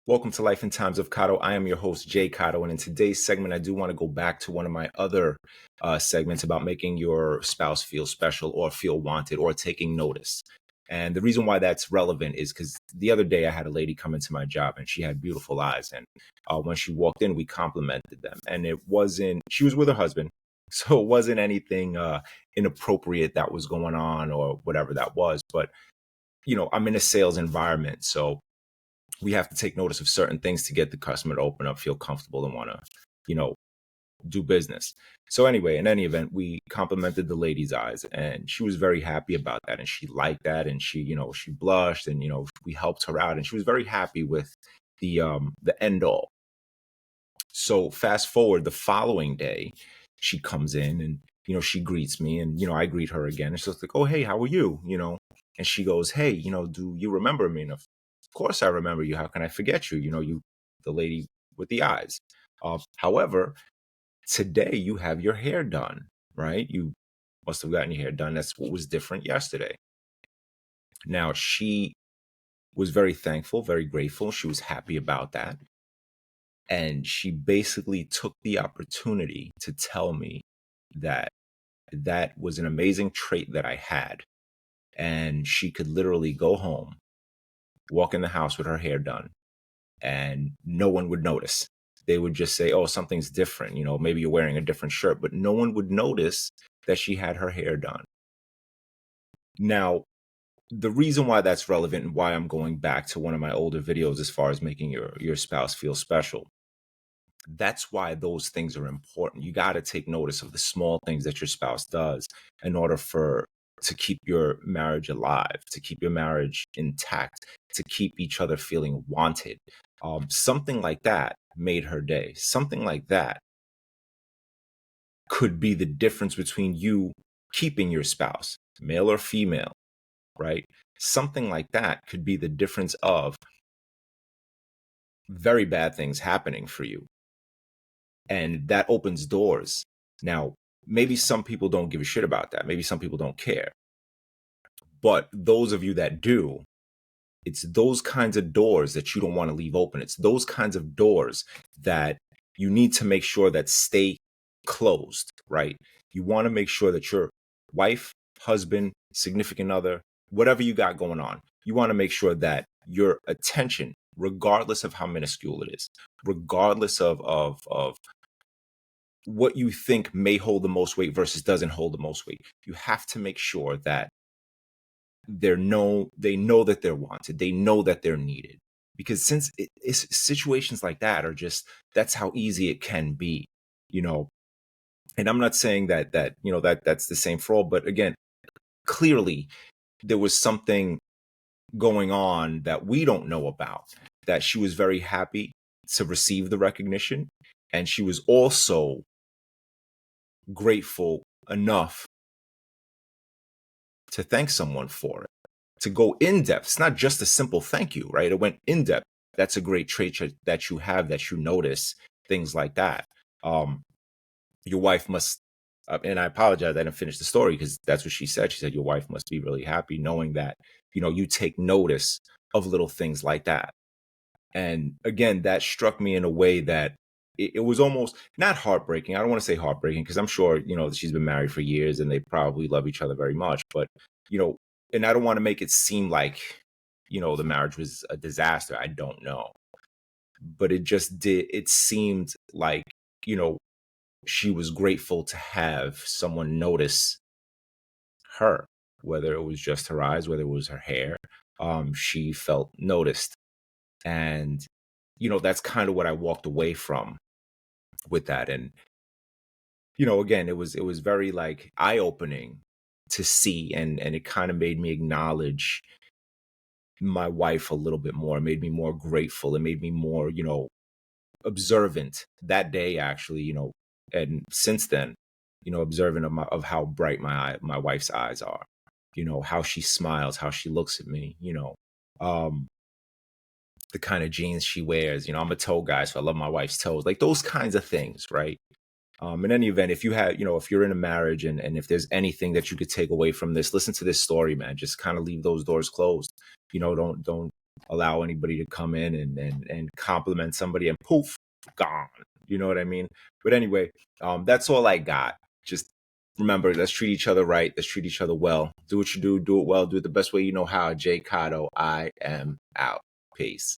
Welcome to Life in Times of Cotto. I am your host, Jay Cotto, and in today's segment, I do want to go back to one of my other segments about making your spouse feel special or feel wanted or taking notice. And the reason why that's relevant is because the other day I had a lady come into my job and she had beautiful eyes. And when she walked in, we complimented them. And she was with her husband. So it wasn't anything inappropriate that was going on or whatever that was. But, I'm in a sales environment. So we have to take notice of certain things to get the customer to open up, feel comfortable, and want to, do business. So anyway, in any event, we complimented the lady's eyes and she was very happy about that. And she liked that. And she blushed and, we helped her out and she was very happy with the end all. So fast forward the following day, she comes in and, she greets me and, I greet her again. And she's like, oh, hey, how are you? And she goes, hey, do you remember me? And of course I remember you. How can I forget you? The lady with the eyes. However, today you have your hair done, right? You must have gotten your hair done. That's what was different yesterday. Now, she was very thankful, very grateful. She was happy about that. And she basically took the opportunity to tell me that that was an amazing trait that I had. And she could literally go home, walk in the house with her hair done, and no one would notice. They would just say, oh, something's different. Maybe you're wearing a different shirt, but no one would notice that she had her hair done. Now, the reason why that's relevant and why I'm going back to one of my older videos as far as making your spouse feel special, that's why those things are important. You got to take notice of the small things that your spouse does in order to keep your marriage alive, to keep your marriage intact, to keep each other feeling wanted. Something like that made her day. Something like that could be the difference between you keeping your spouse, male or female, right? Something like that could be the difference of very bad things happening for you. And that opens doors. Now, maybe some people don't give a shit about that. Maybe some people don't care. But those of you that do, it's those kinds of doors that you don't want to leave open. It's those kinds of doors that you need to make sure that stay closed, right? You want to make sure that your wife, husband, significant other, whatever you got going on, you want to make sure that your attention, regardless of how minuscule it is, regardless of what you think may hold the most weight versus doesn't hold the most weight, you have to make sure that they know that they're wanted. They know that they're needed, because since it's situations like that are just, that's how easy it can be, and I'm not saying that that's the same for all, but again, clearly there was something going on that we don't know about, that she was very happy to receive the recognition. And she was also grateful enough to thank someone for it, to go in depth. It's not just a simple thank you, right? It went in depth. That's a great trait that you have, that you notice things like that. Your wife must, and I apologize, I didn't finish the story because that's what she said. She said, your wife must be really happy knowing that, you take notice of little things like that. And again, that struck me in a way that it was almost not heartbreaking. I don't want to say heartbreaking because I'm sure, she's been married for years and they probably love each other very much. But, and I don't want to make it seem like, the marriage was a disaster. I don't know. But it seemed like, she was grateful to have someone notice her, whether it was just her eyes, whether it was her hair. She felt noticed. And, that's kind of what I walked away from with that. And, again, it was very like eye-opening to see, and it kind of made me acknowledge my wife a little bit more. It made me more grateful. It made me more, observant that day, actually, and since then, observant of how bright my wife's eyes are, how she smiles, how she looks at me, the kind of jeans she wears. I'm a toe guy, so I love my wife's toes, like those kinds of things, right? In any event, if you have, if you're in a marriage and if there's anything that you could take away from this, listen to this story, man. Just kind of leave those doors closed. Don't allow anybody to come in and compliment somebody and poof, gone. You know what I mean? But anyway, that's all I got. Just remember, let's treat each other right. Let's treat each other well. Do what you do it well, do it the best way you know how. Jay Cotto, I am out. Peace.